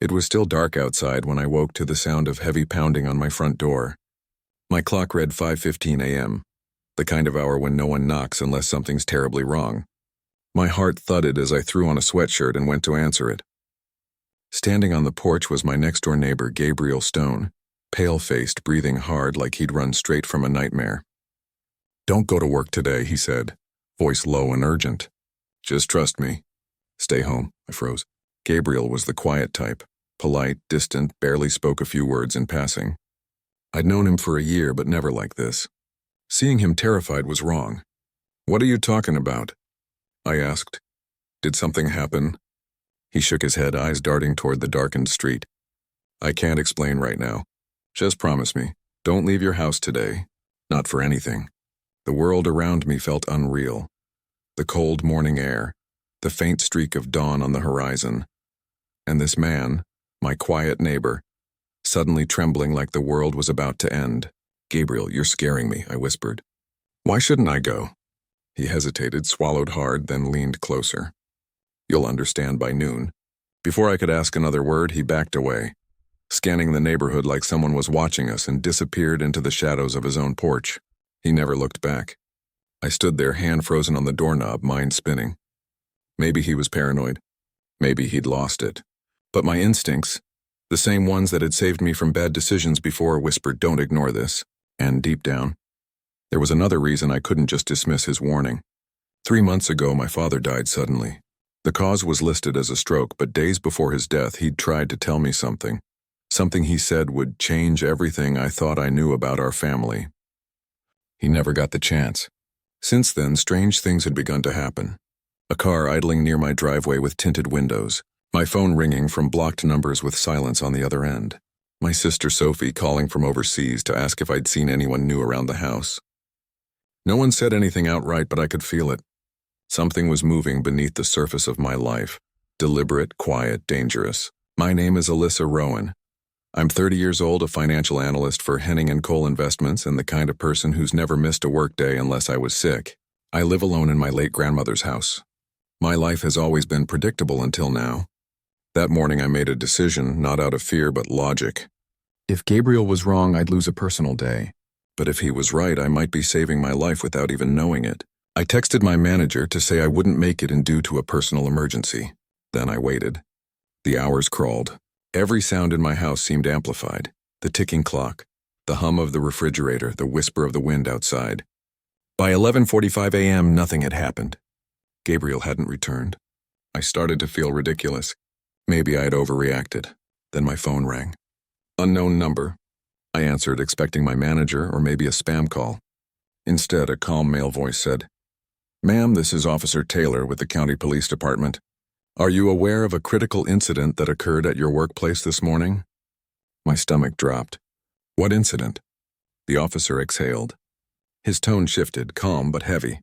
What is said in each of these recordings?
It was still dark outside when I woke to the sound of heavy pounding on my front door. My clock read 5:15 a.m., the kind of hour when no one knocks unless something's terribly wrong. My heart thudded as I threw on a sweatshirt and went to answer it. Standing on the porch was my next-door neighbor, Gabriel Stone, pale-faced, breathing hard like he'd run straight from a nightmare. "Don't go to work today," he said, voice low and urgent. "Just trust me." "Stay home," I froze. Gabriel was the quiet type, polite, distant, barely spoke a few words in passing. I'd known him for a year, but never like this. Seeing him terrified was wrong. "What are you talking about?" I asked. "Did something happen?" He shook his head, eyes darting toward the darkened street. "I can't explain right now. Just promise me, don't leave your house today. Not for anything." The world around me felt unreal. The cold morning air, the faint streak of dawn on the horizon. And this man, my quiet neighbor, suddenly trembling like the world was about to end. "Gabriel, you're scaring me," I whispered. "Why shouldn't I go?" He hesitated, swallowed hard, then leaned closer. "You'll understand by noon." Before I could ask another word, he backed away, scanning the neighborhood like someone was watching us, and disappeared into the shadows of his own porch. He never looked back. I stood there, hand frozen on the doorknob, mind spinning. Maybe he was paranoid. Maybe he'd lost it. But my instincts, the same ones that had saved me from bad decisions before, whispered, "Don't ignore this." And deep down, there was another reason I couldn't just dismiss his warning. 3 months ago, my father died suddenly. The cause was listed as a stroke, but days before his death, he'd tried to tell me something. Something he said would change everything I thought I knew about our family. He never got the chance. Since then, strange things had begun to happen. A car idling near my driveway with tinted windows. My phone ringing from blocked numbers with silence on the other end. My sister Sophie calling from overseas to ask if I'd seen anyone new around the house. No one said anything outright, but I could feel it. Something was moving beneath the surface of my life. Deliberate, quiet, dangerous. My name is Alyssa Rowan. I'm 30 years old, a financial analyst for Henning & Cole Investments, and the kind of person who's never missed a workday unless I was sick. I live alone in my late grandmother's house. My life has always been predictable until now. That morning I made a decision, not out of fear but logic. If Gabriel was wrong, I'd lose a personal day. But if he was right, I might be saving my life without even knowing it. I texted my manager to say I wouldn't make it in due to a personal emergency. Then I waited. The hours crawled. Every sound in my house seemed amplified. The ticking clock, the hum of the refrigerator, the whisper of the wind outside. By 11:45 a.m., nothing had happened. Gabriel hadn't returned. I started to feel ridiculous. Maybe I had overreacted. Then my phone rang. Unknown number. I answered, expecting my manager or maybe a spam call. Instead, a calm male voice said, "Ma'am, this is Officer Taylor with the County Police Department. Are you aware of a critical incident that occurred at your workplace this morning?" My stomach dropped. "What incident?" The officer exhaled. His tone shifted, calm but heavy.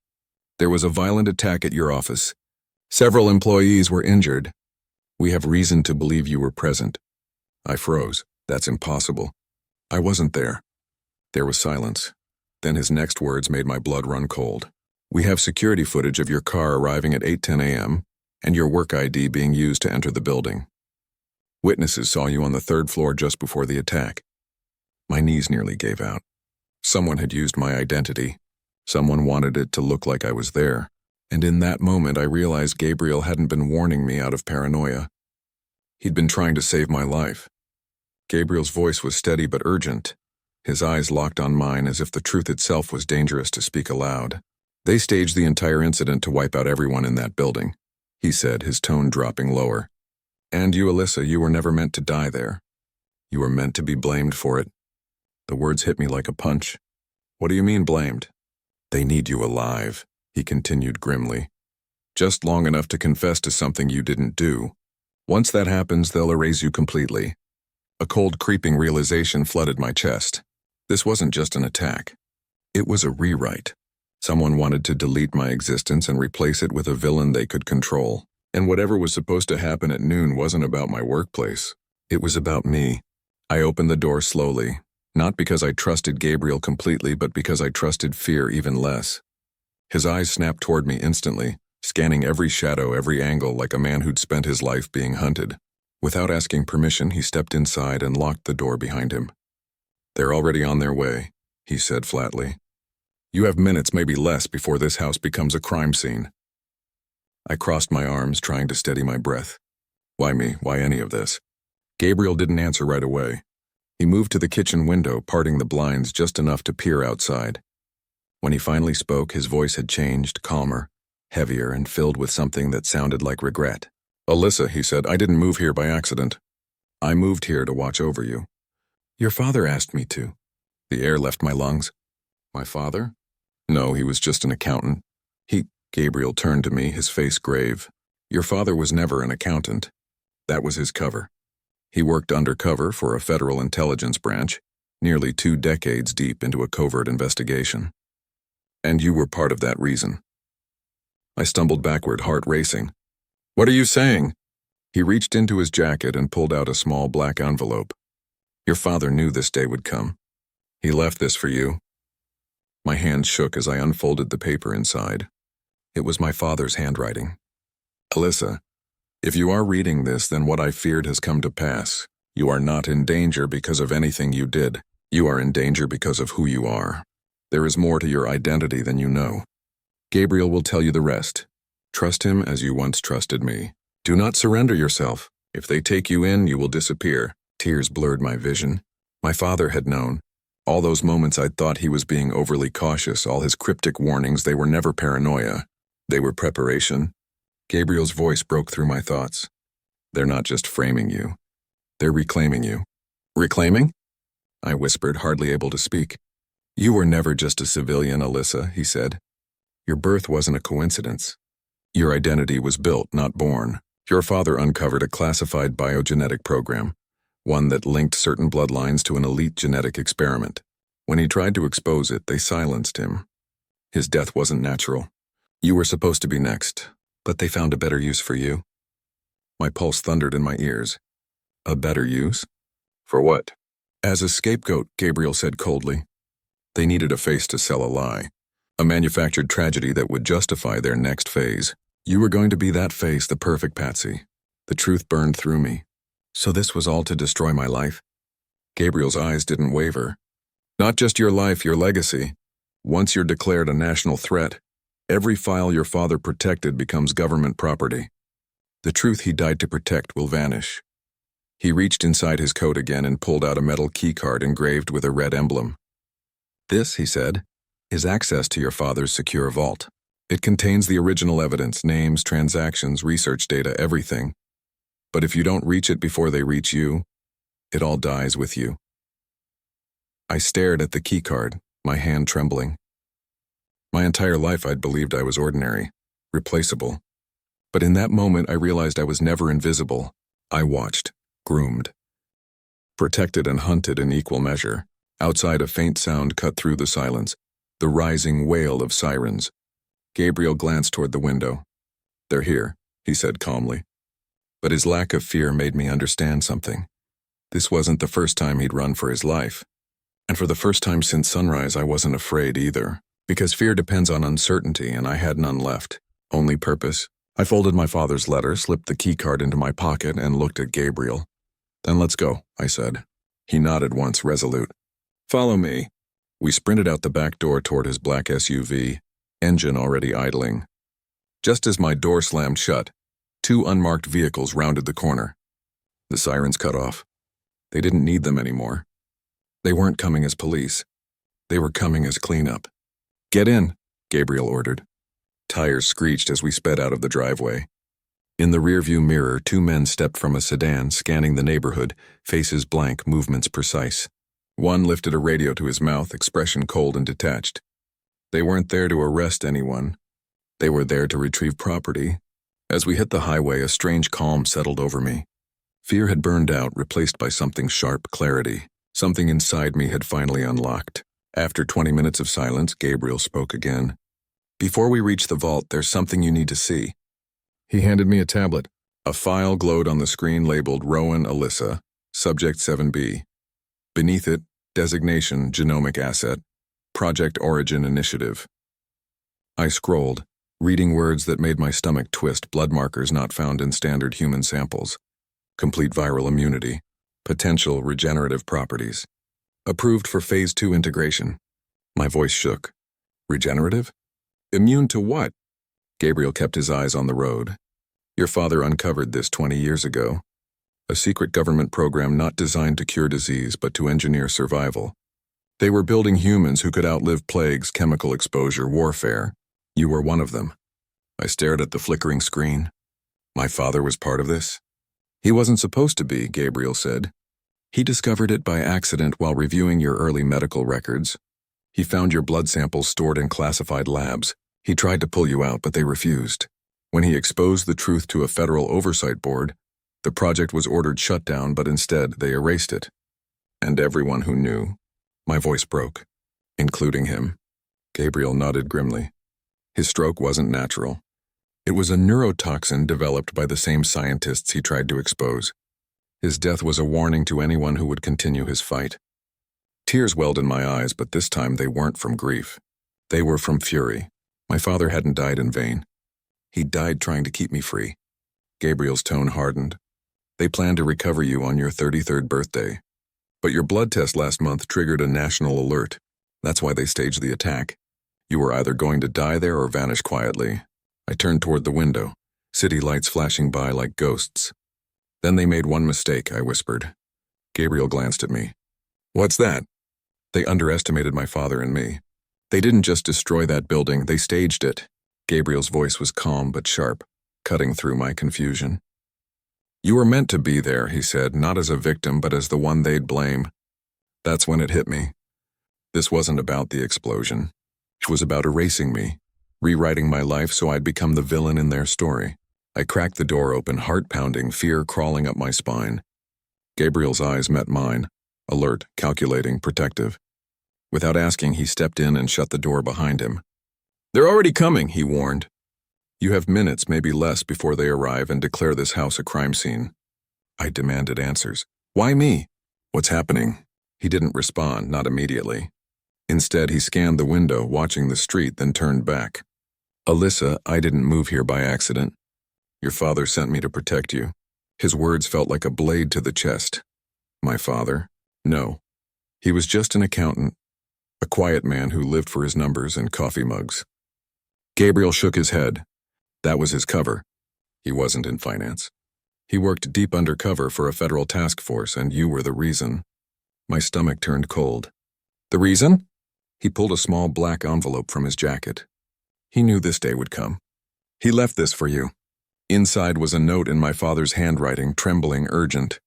"There was a violent attack at your office. Several employees were injured. We have reason to believe you were present." I froze. That's impossible. I wasn't there. There was silence. Then his next words made my blood run cold. "We have security footage of your car arriving at 8:10 a.m. and your work ID being used to enter the building. Witnesses saw you on the 3rd floor just before the attack." My knees nearly gave out. Someone had used my identity. Someone wanted it to look like I was there. And in that moment, I realized Gabriel hadn't been warning me out of paranoia. He'd been trying to save my life. Gabriel's voice was steady but urgent. His eyes locked on mine as if the truth itself was dangerous to speak aloud. "They staged the entire incident to wipe out everyone in that building," he said, his tone dropping lower. "And you, Alyssa, you were never meant to die there. You were meant to be blamed for it." The words hit me like a punch. "What do you mean blamed?" "They need you alive," he continued grimly. "Just long enough to confess to something you didn't do. Once that happens, they'll erase you completely." A cold, creeping realization flooded my chest. This wasn't just an attack. It was a rewrite. Someone wanted to delete my existence and replace it with a villain they could control. And whatever was supposed to happen at noon wasn't about my workplace. It was about me. I opened the door slowly, not because I trusted Gabriel completely, but because I trusted fear even less. His eyes snapped toward me instantly, scanning every shadow, every angle, like a man who'd spent his life being hunted. Without asking permission, he stepped inside and locked the door behind him. "They're already on their way," he said flatly. "You have minutes, maybe less, before this house becomes a crime scene." I crossed my arms, trying to steady my breath. Why me? Why any of this? Gabriel didn't answer right away. He moved to the kitchen window, parting the blinds just enough to peer outside. When he finally spoke, his voice had changed, calmer, heavier, and filled with something that sounded like regret. "Alyssa," he said, "I didn't move here by accident. I moved here to watch over you." "Your father asked me to." The air left my lungs. "My father?" "No, he was just an accountant. Gabriel turned to me, his face grave. "Your father was never an accountant. That was his cover. He worked undercover for a federal intelligence branch, nearly 2 decades deep into a covert investigation. And you were part of that reason." I stumbled backward, heart racing. "What are you saying?" He reached into his jacket and pulled out a small black envelope. "Your father knew this day would come. He left this for you." My hand shook as I unfolded the paper inside. It was my father's handwriting. "Alyssa, if you are reading this, then what I feared has come to pass. You are not in danger because of anything you did. You are in danger because of who you are. There is more to your identity than you know. Gabriel will tell you the rest. Trust him as you once trusted me. Do not surrender yourself. If they take you in, you will disappear." Tears blurred my vision. My father had known. All those moments I'd thought he was being overly cautious, all his cryptic warnings, they were never paranoia. They were preparation. Gabriel's voice broke through my thoughts. "They're not just framing you. They're reclaiming you." "Reclaiming?" I whispered, hardly able to speak. "You were never just a civilian, Alyssa," he said. "Your birth wasn't a coincidence. Your identity was built, not born. Your father uncovered a classified biogenetic program, one that linked certain bloodlines to an elite genetic experiment. When he tried to expose it, they silenced him. His death wasn't natural. You were supposed to be next, but they found a better use for you." My pulse thundered in my ears. "A better use? For what?" "As a scapegoat," Gabriel said coldly. "They needed a face to sell a lie, a manufactured tragedy that would justify their next phase. You were going to be that face, the perfect patsy." The truth burned through me. So this was all to destroy my life? Gabriel's eyes didn't waver. "Not just your life, your legacy. Once you're declared a national threat, every file your father protected becomes government property. The truth he died to protect will vanish." He reached inside his coat again and pulled out a metal keycard engraved with a red emblem. "This," he said, "is access to your father's secure vault. It contains the original evidence, names, transactions, research data, everything. But if you don't reach it before they reach you, it all dies with you." I stared at the keycard, my hand trembling. My entire life I'd believed I was ordinary, replaceable. But in that moment I realized I was never invisible. I watched, groomed, protected and hunted in equal measure. Outside, a faint sound cut through the silence, the rising wail of sirens. Gabriel glanced toward the window. "They're here," he said calmly. But his lack of fear made me understand something. This wasn't the first time he'd run for his life. And for the first time since sunrise, I wasn't afraid either. Because fear depends on uncertainty, and I had none left. Only purpose. I folded my father's letter, slipped the keycard into my pocket, and looked at Gabriel. "Then let's go," I said. He nodded once, resolute. "Follow me." We sprinted out the back door toward his black SUV, engine already idling. Just as my door slammed shut, 2 unmarked vehicles rounded the corner. The sirens cut off. They didn't need them anymore. They weren't coming as police. They were coming as cleanup. "Get in," Gabriel ordered. Tires screeched as we sped out of the driveway. In the rearview mirror, 2 men stepped from a sedan, scanning the neighborhood, faces blank, movements precise. One lifted a radio to his mouth, expression cold and detached. They weren't there to arrest anyone. They were there to retrieve property. As we hit the highway, a strange calm settled over me. Fear had burned out, replaced by something sharp, clarity. Something inside me had finally unlocked. After 20 minutes of silence, Gabriel spoke again. "Before we reach the vault, there's something you need to see." He handed me a tablet. A file glowed on the screen labeled Rowan Alyssa, Subject 7B. Beneath it, designation, Genomic Asset, Project Origin Initiative. I scrolled, reading words that made my stomach twist, blood markers not found in standard human samples. complete viral immunity, potential regenerative properties. Approved for Phase 2 integration. My voice shook. Regenerative? Immune to what? Gabriel kept his eyes on the road. Your father uncovered this 20 years ago. A secret government program not designed to cure disease but to engineer survival. They were building humans who could outlive plagues, chemical exposure, warfare. You were one of them. I stared at the flickering screen. My father was part of this? He wasn't supposed to be, Gabriel said. He discovered it by accident while reviewing your early medical records. He found your blood samples stored in classified labs. He tried to pull you out, but they refused. When he exposed the truth to a federal oversight board, the project was ordered shut down, but instead they erased it. And everyone who knew. My voice broke, including him. Gabriel nodded grimly. His stroke wasn't natural. It was a neurotoxin developed by the same scientists he tried to expose. His death was a warning to anyone who would continue his fight. Tears welled in my eyes, but this time they weren't from grief. They were from fury. My father hadn't died in vain. He died trying to keep me free. Gabriel's tone hardened. They planned to recover you on your 33rd birthday. But your blood test last month triggered a national alert. That's why they staged the attack. You were either going to die there or vanish quietly. I turned toward the window, city lights flashing by like ghosts. Then they made one mistake, I whispered. Gabriel glanced at me. What's that? They underestimated my father and me. They didn't just destroy that building, they staged it. Gabriel's voice was calm but sharp, cutting through my confusion. You were meant to be there, he said, not as a victim, but as the one they'd blame. That's when it hit me. This wasn't about the explosion. It was about erasing me, rewriting my life so I'd become the villain in their story. I cracked the door open, heart pounding, fear crawling up my spine. Gabriel's eyes met mine, alert, calculating, protective. Without asking, he stepped in and shut the door behind him. They're already coming, he warned. You have minutes, maybe less, before they arrive and declare this house a crime scene. I demanded answers. Why me? What's happening? He didn't respond, not immediately. Instead, he scanned the window, watching the street, then turned back. Alyssa, I didn't move here by accident. Your father sent me to protect you. His words felt like a blade to the chest. My father? No. He was just an accountant, a quiet man who lived for his numbers and coffee mugs. Gabriel shook his head. That was his cover. He wasn't in finance. He worked deep undercover for a federal task force, and you were the reason. My stomach turned cold. The reason? He pulled a small black envelope from his jacket. He knew this day would come. He left this for you. Inside was a note in my father's handwriting, trembling, urgent.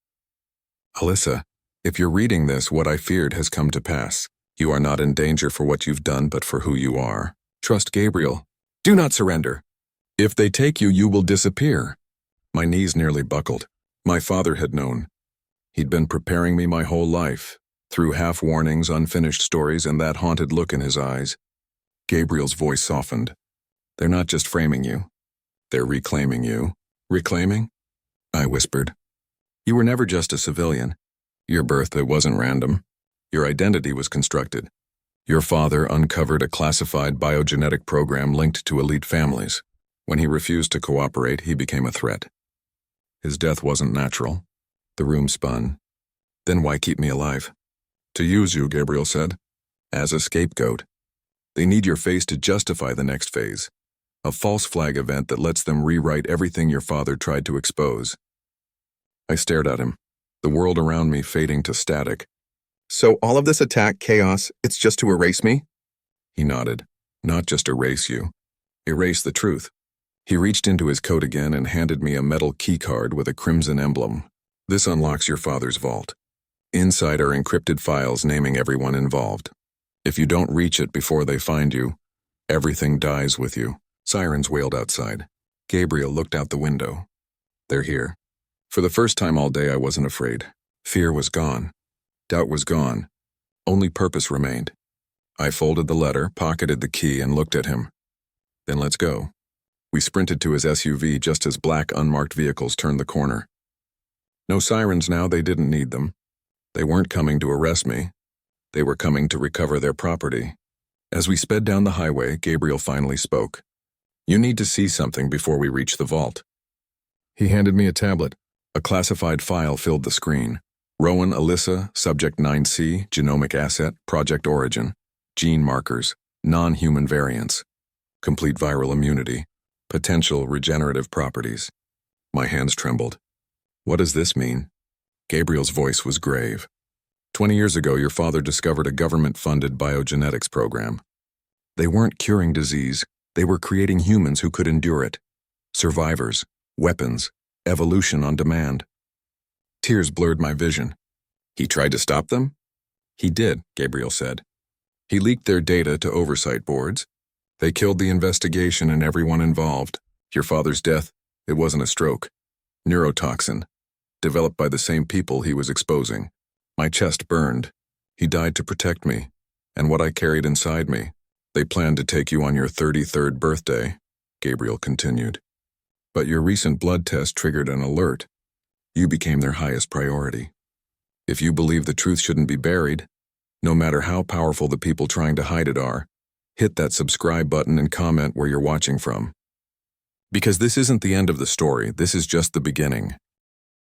Alyssa, if you're reading this, what I feared has come to pass. You are not in danger for what you've done, but for who you are. Trust Gabriel. Do not surrender. If they take you, you will disappear. My knees nearly buckled. My father had known. He'd been preparing me my whole life, through half-warnings, unfinished stories, and that haunted look in his eyes. Gabriel's voice softened. They're not just framing you. They're reclaiming you. Reclaiming? I whispered. You were never just a civilian. Your birth, it wasn't random. Your identity was constructed. Your father uncovered a classified biogenetic program linked to elite families. When he refused to cooperate, he became a threat. His death wasn't natural. The room spun. Then why keep me alive? To use you, Gabriel said. As a scapegoat. They need your face to justify the next phase. A false flag event that lets them rewrite everything your father tried to expose. I stared at him, the world around me fading to static. So all of this attack, chaos, it's just to erase me? He nodded. Not just erase you. Erase the truth. He reached into his coat again and handed me a metal key card with a crimson emblem. This unlocks your father's vault. Inside are encrypted files naming everyone involved. If you don't reach it before they find you, everything dies with you. Sirens wailed outside. Gabriel looked out the window. They're here. For the first time all day, I wasn't afraid. Fear was gone. Doubt was gone. Only purpose remained. I folded the letter, pocketed the key, and looked at him. Then let's go. We sprinted to his SUV just as black unmarked vehicles turned the corner. No sirens now, they didn't need them. They weren't coming to arrest me. They were coming to recover their property. As we sped down the highway, Gabriel finally spoke. You need to see something before we reach the vault. He handed me a tablet. A classified file filled the screen. Rowan Alyssa, Subject 9C, Genomic Asset, Project Origin, Gene Markers, Non-Human Variants, Complete Viral Immunity, Potential Regenerative Properties. My hands trembled. What does this mean? Gabriel's voice was grave. 20 years ago, your father discovered a government-funded biogenetics program. They weren't curing disease, they were creating humans who could endure it. Survivors, weapons, evolution on demand. Tears blurred my vision. He tried to stop them? He did, Gabriel said. He leaked their data to oversight boards. They killed the investigation and everyone involved. Your father's death, it wasn't a stroke. Neurotoxin, developed by the same people he was exposing. My chest burned. He died to protect me, and what I carried inside me. They planned to take you on your 33rd birthday, Gabriel continued. But your recent blood test triggered an alert. You became their highest priority. If you believe the truth shouldn't be buried, no matter how powerful the people trying to hide it are, hit that subscribe button and comment where you're watching from. Because this isn't the end of the story, this is just the beginning.